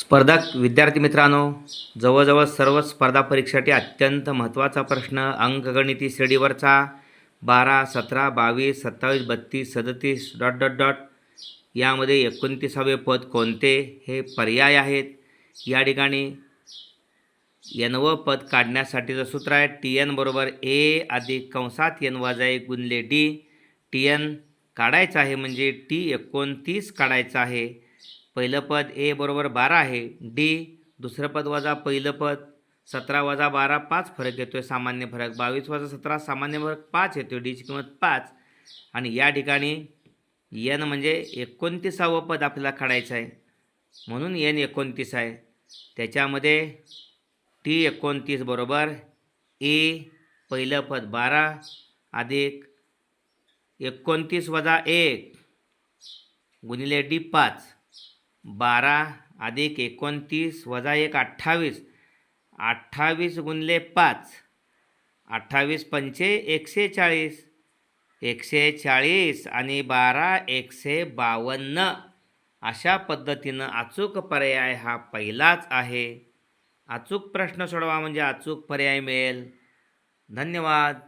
स्पर्धक विद्यार्थी मित्रांनो, जवळजवळ सर्व स्पर्धा परीक्षेसाठी अत्यंत महत्त्वाचा प्रश्न अंकगणिती श्रेणीवरचा 12, 17, 22, 27, 32, 37 डॉट डॉट डॉट यामध्ये 29वे पद कोणते हे पर्याय आहेत. या ठिकाणी n पद काढण्यासाठीचं सूत्र आहे TN बरोबर A अधिक कंसात N वजा 1 गुणिले D. TN काढायचं आहे म्हणजे T29 काढायचं आहे. पहिलं पद A बरोबर 12 आहे. D दुसरं पद वजा पहिलं पद 17 वजा 12 5 फरक येतोय सामान्य फरक. 22 वजा 17 सामान्य फरक 5 येतोय. Dची किंमत 5 आणि या ठिकाणी N म्हणजे 29वं पद आपल्याला काढायचं आहे म्हणून N 29 आहे. त्याच्यामध्ये T29 बरोबर A पहिलं पद 12 अधिक 29 वजा 1 गुणिले D 5. 12 अधिक 29 वजा 1 28. 28 गुणिले 5. 28 पंचे 140. 140 आणि 12 152. अशा पद्धतीनं अचूक पर्याय हा पहिलाच आहे. अचूक प्रश्न सोडवा म्हणजे अचूक पर्याय मिळेल. धन्यवाद.